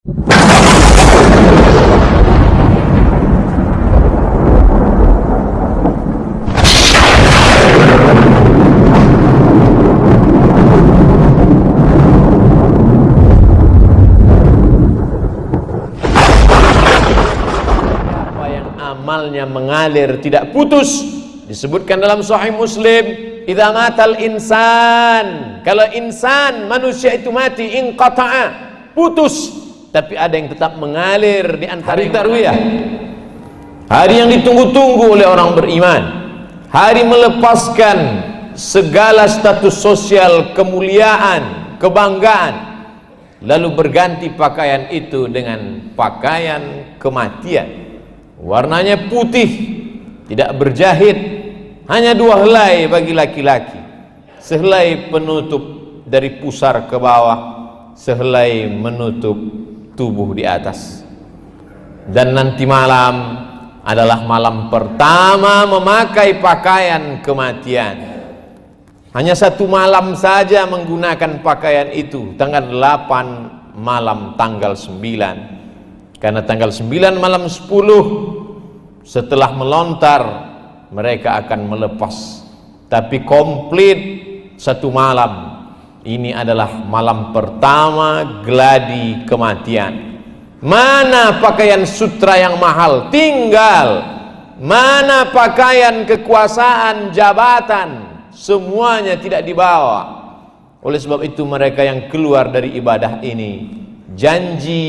Amalnya mengalir tidak putus, disebutkan dalam Sahih Muslim, idza matal insan, kalau insan manusia itu mati, inqata'a, putus, tapi ada yang tetap mengalir di antara hari tarwiyah, hari yang ditunggu-tunggu oleh orang beriman, hari melepaskan segala status sosial, kemuliaan, kebanggaan, lalu berganti pakaian itu dengan pakaian kematian. Warnanya putih, tidak berjahit, hanya 2 helai bagi laki-laki, sehelai penutup dari pusar ke bawah, sehelai menutup tubuh di atas. Dan nanti malam adalah malam pertama memakai pakaian kematian. Hanya 1 malam saja menggunakan pakaian itu, tanggal 8 malam tanggal 9. Karena tanggal 9 malam 10 setelah melontar mereka akan melepas, tapi komplit 1 malam. Ini adalah malam pertama gladi kematian. Mana pakaian sutra yang mahal tinggal, mana pakaian kekuasaan, jabatan, semuanya tidak dibawa. Oleh sebab itu mereka yang keluar dari ibadah ini, janji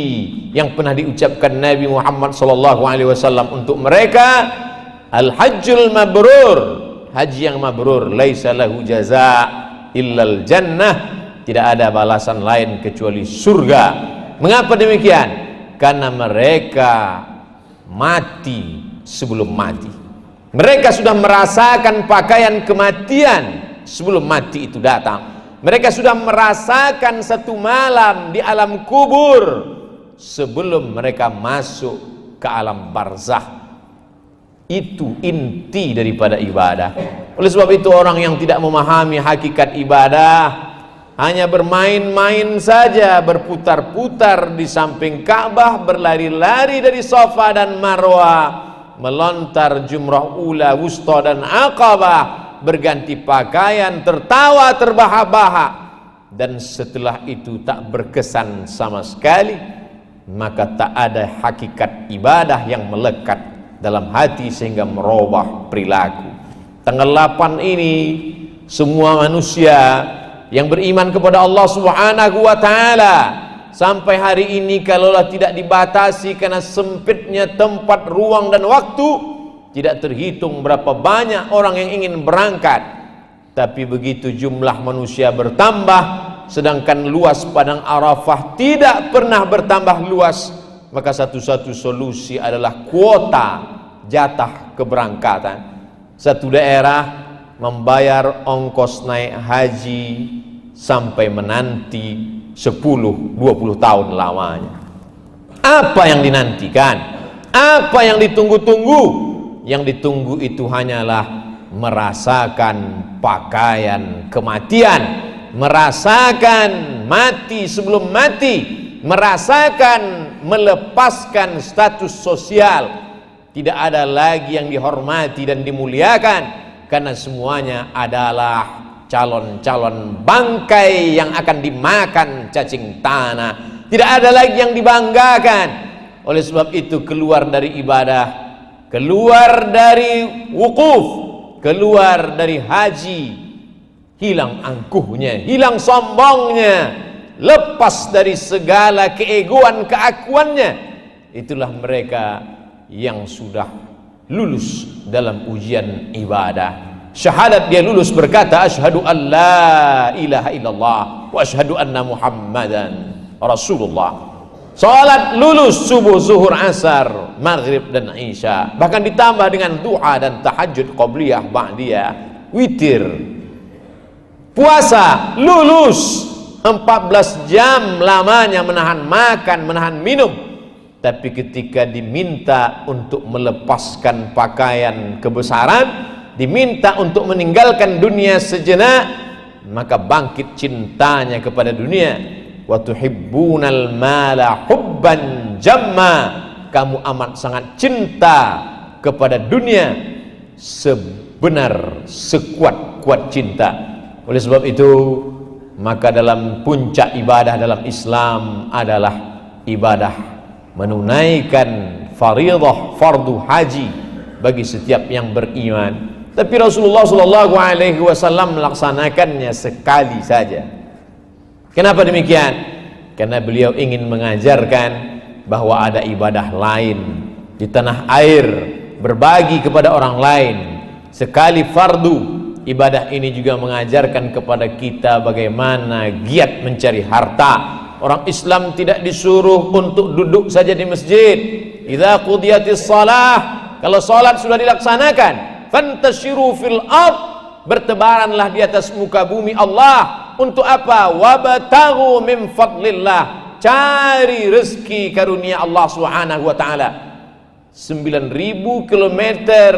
yang pernah diucapkan Nabi Muhammad SAW untuk mereka, al-hajjul mabrur, haji yang mabrur, laisa lahu jaza illal jannah, tidak ada balasan lain kecuali surga. Mengapa demikian? Karena mereka mati sebelum mati. Mereka sudah merasakan pakaian kematian sebelum mati itu datang. Mereka sudah merasakan 1 malam di alam kubur sebelum mereka masuk ke alam barzakh. Itu inti daripada ibadah. Oleh sebab itu orang yang tidak memahami hakikat ibadah hanya bermain-main saja, berputar-putar di samping Ka'bah, berlari-lari dari Safa dan Marwah, melontar jumrah ula, wusta dan aqabah, berganti pakaian, tertawa terbahak-bahak, dan setelah itu tak berkesan sama sekali, maka tak ada hakikat ibadah yang melekat dalam hati sehingga merubah perilaku. Tanggal 8 ini semua manusia yang beriman kepada Allah Subhanahu wa taala sampai hari ini, kalaulah tidak dibatasi karena sempitnya tempat, ruang dan waktu, tidak terhitung berapa banyak orang yang ingin berangkat. Tapi begitu jumlah manusia bertambah, sedangkan luas padang Arafah tidak pernah bertambah luas, maka satu-satu solusi adalah kuota jatah keberangkatan. Satu daerah membayar ongkos naik haji sampai menanti 10-20 tahun lamanya. Apa yang dinantikan? Apa yang ditunggu-tunggu? Yang ditunggu itu hanyalah merasakan pakaian kematian, merasakan mati sebelum mati, merasakan melepaskan status sosial. Tidak ada lagi yang dihormati dan dimuliakan, karena semuanya adalah calon-calon bangkai yang akan dimakan cacing tanah. Tidak ada lagi yang dibanggakan. Oleh sebab itu keluar dari ibadah, keluar dari wukuf, keluar dari haji, hilang angkuhnya, hilang sombongnya, lepas dari segala keegoan, keakuannya. Itulah mereka yang sudah lulus dalam ujian ibadah. Syahadat dia lulus, berkata asyhadu an la ilaha illallah wa asyhadu anna muhammadan rasulullah. Salat lulus, subuh, zuhur, asar, maghrib dan isya, bahkan ditambah dengan duha dan tahajud qabliyah, ba'diyah, witir. Puasa lulus, 14 jam lamanya menahan makan, menahan minum. Tapi ketika diminta untuk melepaskan pakaian kebesaran, diminta untuk meninggalkan dunia sejenak, maka bangkit cintanya kepada dunia. Wa tuhibbunal mala hubban hubban jamma, kamu amat sangat cinta kepada dunia sebenar sekuat-kuat cinta. Oleh sebab itu, maka dalam puncak ibadah dalam Islam adalah ibadah menunaikan fardhu haji bagi setiap yang beriman. Tapi Rasulullah SAW melaksanakannya sekali saja. Kenapa demikian? Karena beliau ingin mengajarkan bahwa ada ibadah lain di tanah air, berbagi kepada orang lain. Sekali fardu, ibadah ini juga mengajarkan kepada kita bagaimana giat mencari harta. Orang Islam tidak disuruh untuk duduk saja di masjid. Idza qudiyatis shalah, kalau salat sudah dilaksanakan, fantashiru fil ard, bertebaranlah di atas muka bumi Allah. Untuk apa? Wabtaghu min fadlillah, cari rezeki karunia Allah Subhanahu wa taala. 9.000 kilometer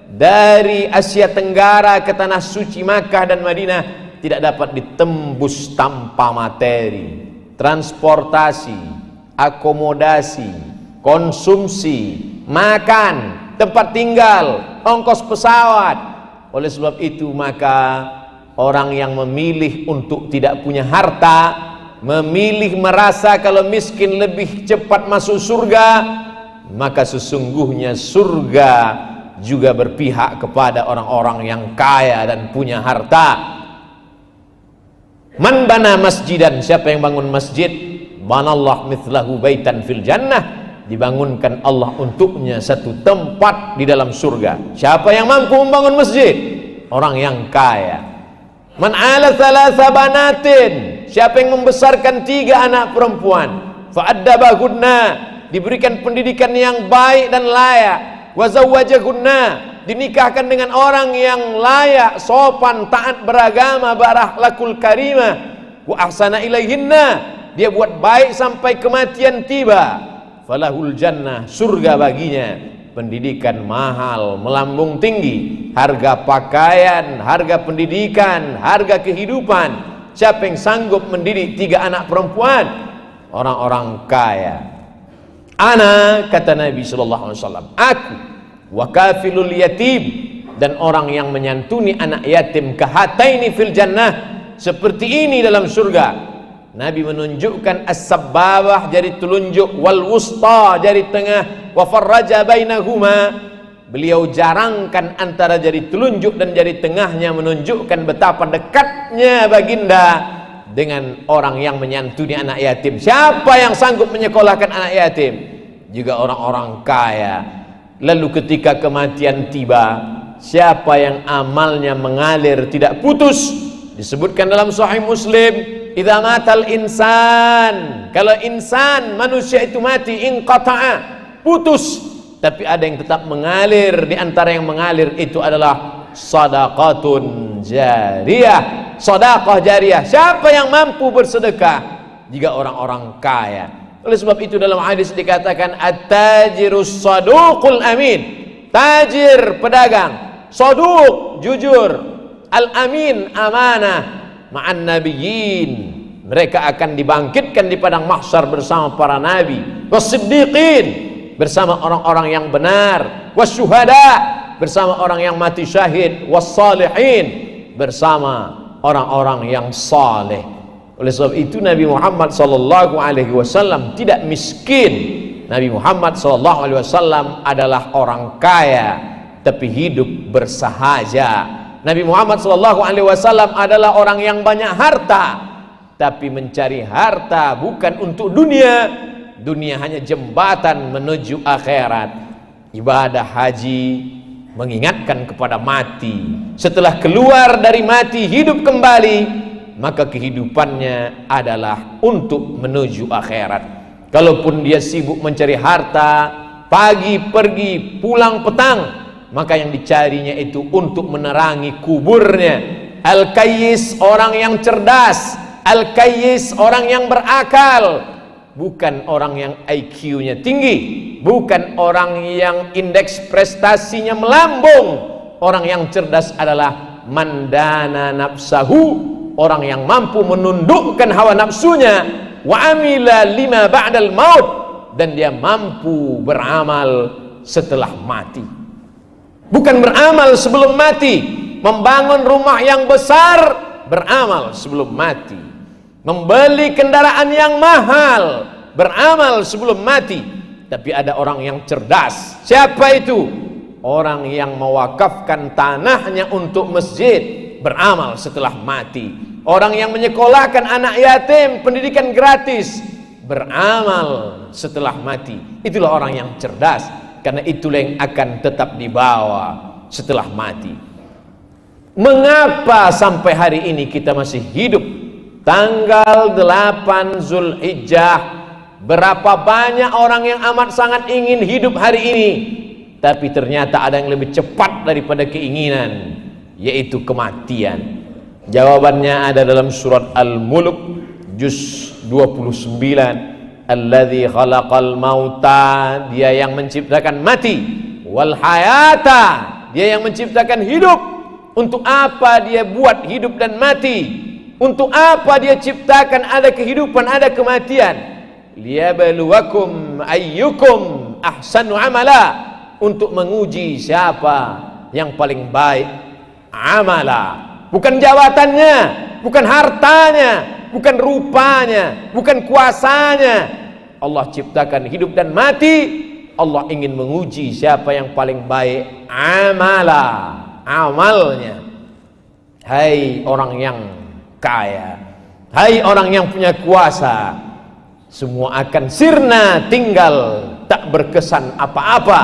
dari Asia Tenggara ke tanah suci Makkah dan Madinah tidak dapat ditembus tanpa materi, transportasi, akomodasi, konsumsi, makan, tempat tinggal, ongkos pesawat. Oleh sebab itu, maka orang yang memilih untuk tidak punya harta, memilih merasa kalau miskin lebih cepat masuk surga, maka sesungguhnya surga juga berpihak kepada orang-orang yang kaya dan punya harta. Man bana masjidan, siapa yang bangun masjid, banallah mithlahu baitan fil jannah, dibangunkan Allah untuknya satu tempat di dalam surga. Siapa yang mampu membangun masjid? Orang yang kaya. Man ala thalatha banatin, siapa yang membesarkan 3 anak perempuan, fa'addabahunna, diberikan pendidikan yang baik dan layak, wa zawwajahunna, dinikahkan dengan orang yang layak, sopan, taat beragama, berakhlakul karimah, wa ahsana ilaihinna, dia buat baik sampai kematian tiba, falahul jannah, surga baginya. Pendidikan mahal, melambung tinggi, harga pakaian, harga pendidikan, harga kehidupan. Siapa yang sanggup mendidik 3 anak perempuan? Orang-orang kaya. Ana, kata Nabi SAW, aku wakafilul yatim, dan orang yang menyantuni anak yatim, kahataini fil jannah, seperti ini dalam surga. Nabi menunjukkan as-sabbabah, jari telunjuk, wal wusta, jari tengah, wa farraja bainahuma, beliau jarangkan antara jari telunjuk dan jari tengahnya, menunjukkan betapa dekatnya baginda dengan orang yang menyantuni anak yatim. Siapa yang sanggup menyekolahkan anak yatim? Juga orang-orang kaya. Lalu ketika kematian tiba, siapa yang amalnya mengalir tidak putus? Disebutkan dalam Sahih Muslim, idza matal insan, kalau insan manusia itu mati, inqata'a, putus, tapi ada yang tetap mengalir. Di antara yang mengalir itu adalah sadaqatun jariyah, sedekah jariyah. Siapa yang mampu bersedekah? Jika orang-orang kaya. Oleh sebab itu dalam hadis dikatakan at-tajirus saduqul amin, tajir pedagang, saduq jujur, al-amin amanah, ma'an nabiyyin, mereka akan dibangkitkan di padang mahsyar bersama para nabi, was-siddiqin, bersama orang-orang yang benar, was-syuhada, bersama orang yang mati syahid, was-salihin, bersama orang-orang yang saleh. Oleh sebab itu Nabi Muhammad SAW tidak miskin. Nabi Muhammad SAW adalah orang kaya tapi hidup bersahaja. Nabi Muhammad SAW adalah orang yang banyak harta, tapi mencari harta bukan untuk dunia. Dunia hanya jembatan menuju akhirat. Ibadah haji mengingatkan kepada mati. Setelah keluar dari mati, hidup kembali, maka kehidupannya adalah untuk menuju akhirat. Kalaupun dia sibuk mencari harta, pagi pergi, pulang petang, maka yang dicarinya itu untuk menerangi kuburnya. Al-Kayyis, orang yang cerdas. Al-Kayyis, orang yang berakal, bukan orang yang IQ-nya tinggi, bukan orang yang indeks prestasinya melambung. Orang yang cerdas adalah mandana nafsahu, orang yang mampu menundukkan hawa nafsunya, wa amila lima ba'dal maut, dan dia mampu beramal setelah mati. Bukan beramal sebelum mati. Membangun rumah yang besar, beramal sebelum mati. Membeli kendaraan yang mahal, beramal sebelum mati. Tapi ada orang yang cerdas. Siapa itu? Orang yang mewakafkan tanahnya untuk masjid, beramal setelah mati. Orang yang menyekolahkan anak yatim pendidikan gratis, beramal setelah mati. Itulah orang yang cerdas, karena itulah yang akan tetap dibawa setelah mati. Mengapa sampai hari ini kita masih hidup? Tanggal 8 Zulhijjah, berapa banyak orang yang amat sangat ingin hidup hari ini, tapi ternyata ada yang lebih cepat daripada keinginan, yaitu kematian. Jawabannya ada dalam surat Al-Mulk juz 29. Alladzi khalaqal mauta, dia yang menciptakan mati, wal hayata, dia yang menciptakan hidup. Untuk apa dia buat hidup dan mati? Untuk apa dia ciptakan ada kehidupan, ada kematian? Liyabluwakum ayyukum ahsanu amala, untuk menguji siapa yang paling baik amala. Bukan jabatannya, bukan hartanya, bukan rupanya, bukan kuasanya. Allah ciptakan hidup dan mati. Allah ingin menguji siapa yang paling baik amala, amalnya. Hai orang yang kaya, hai orang yang punya kuasa, semua akan sirna, tinggal tak berkesan apa-apa,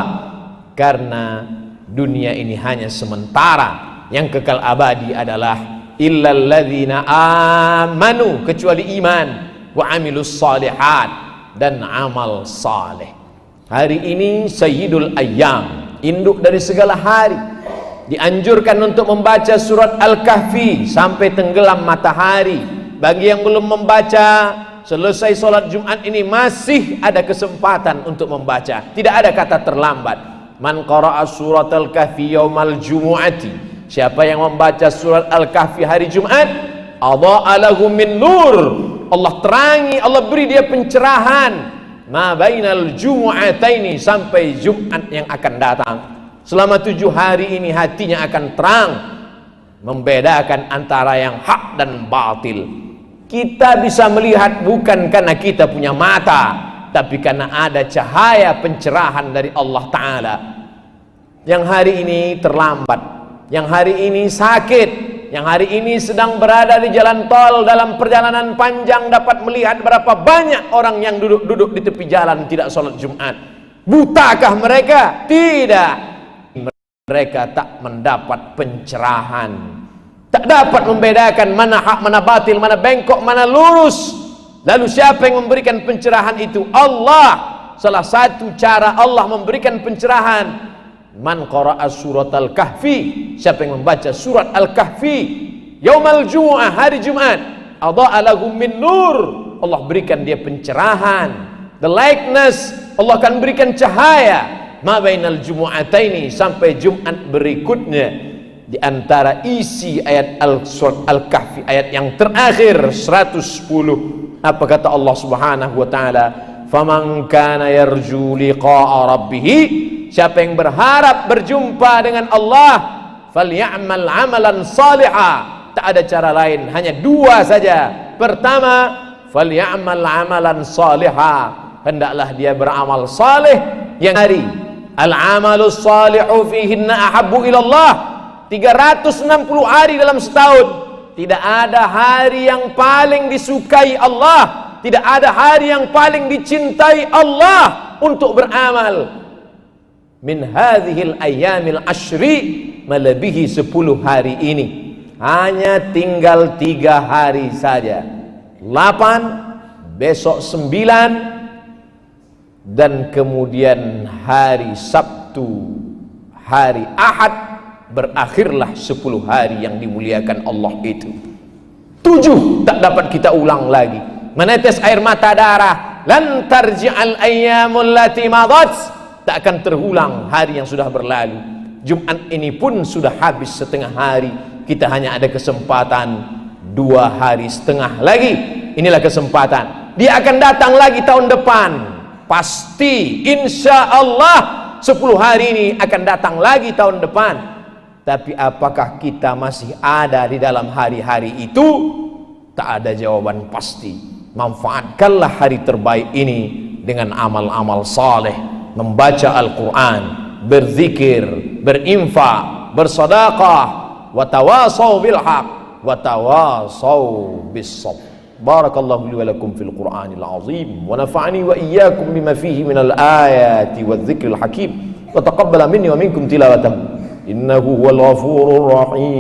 karena dunia ini hanya sementara. Yang kekal abadi adalah illal ladzina amanu, kecuali iman, wa amilus salihat, dan amal saleh. Hari ini sayyidul ayyam, induk dari segala hari. Dianjurkan untuk membaca surat Al-Kahfi sampai tenggelam matahari. Bagi yang belum membaca, selesai sholat Jumat ini masih ada kesempatan untuk membaca. Tidak ada kata terlambat. Man qara'a surat Al-Kahfi yaumal jumu'ati, siapa yang membaca surat Al-Kahfi hari Jumat, adha'a lahu min nur, Allah terangi, Allah beri dia pencerahan, ma bainal jumu'ataini, sampai Jumat yang akan datang. Selama 7 hari ini hatinya akan terang, membedakan antara yang hak dan batil. Kita bisa melihat bukan karena kita punya mata, tapi karena ada cahaya pencerahan dari Allah Ta'ala. Yang hari ini terlambat, yang hari ini sakit, yang hari ini sedang berada di jalan tol dalam perjalanan panjang, dapat melihat berapa banyak orang yang duduk-duduk di tepi jalan tidak sholat Jumat. Butakah mereka? Tidak. Mereka tak mendapat pencerahan, tak dapat membedakan mana hak, mana batil, mana bengkok, mana lurus. Lalu siapa yang memberikan pencerahan itu? Allah. Salah satu cara Allah memberikan pencerahan, man qara'a surat Al-Kahfi, siapa yang membaca surat Al-Kahfi yaumal jumu'ah, hari Jumat, adha'a lahu min nur, Allah berikan dia pencerahan, the likeness, Allah akan berikan cahaya ma bainal jumu'ataini, sampai Jumat berikutnya. Di antara isi ayat surat Al-Kahfi, ayat yang terakhir 110, apa kata Allah Subhanahu wa taala? Faman kana yarju liqa'a rabbih, siapa yang berharap berjumpa dengan Allah, falyamal amalan salihah, tak ada cara lain, hanya 2 saja. Pertama, falyamal amalan salihah, hendaklah dia beramal saleh. Yang hari al-amalus salihu fihinna ahabbu ilallah, 360 hari dalam setahun, tidak ada hari yang paling disukai Allah, tidak ada hari yang paling dicintai Allah untuk beramal min hadhil ayyamil ashri, melebihi 10 hari ini. Hanya tinggal 3 hari saja, 8, besok 9, dan kemudian hari Sabtu, hari Ahad, berakhirlah 10 hari yang dimuliakan Allah itu. 7 tak dapat kita ulang lagi. Menetes air mata darah, lan tarji'al ayyamul lati madat, tak akan terulang hari yang sudah berlalu. Jumat ini pun sudah habis setengah hari, kita hanya ada kesempatan 2 hari setengah lagi. Inilah kesempatan, dia akan datang lagi tahun depan. pasti insya Allah 10 hari ini akan datang lagi tahun depan. Tapi apakah kita masih ada di dalam hari-hari itu? Tak ada jawaban pasti. Manfaatkanlah hari terbaik ini dengan amal-amal saleh, membaca Al-Quran, berzikir, berinfak, bersedekah, wa tawasau bil haq wa tawasau bis sabr. Barakallahu li wa lakum fil Qur'anil azim wa nafa'ani wa iyyakum bima fihi minal ayati wadh-dhikril hakim wa taqabbala minni wa minkum tilawatahu innahu huwal ghafurur rahim.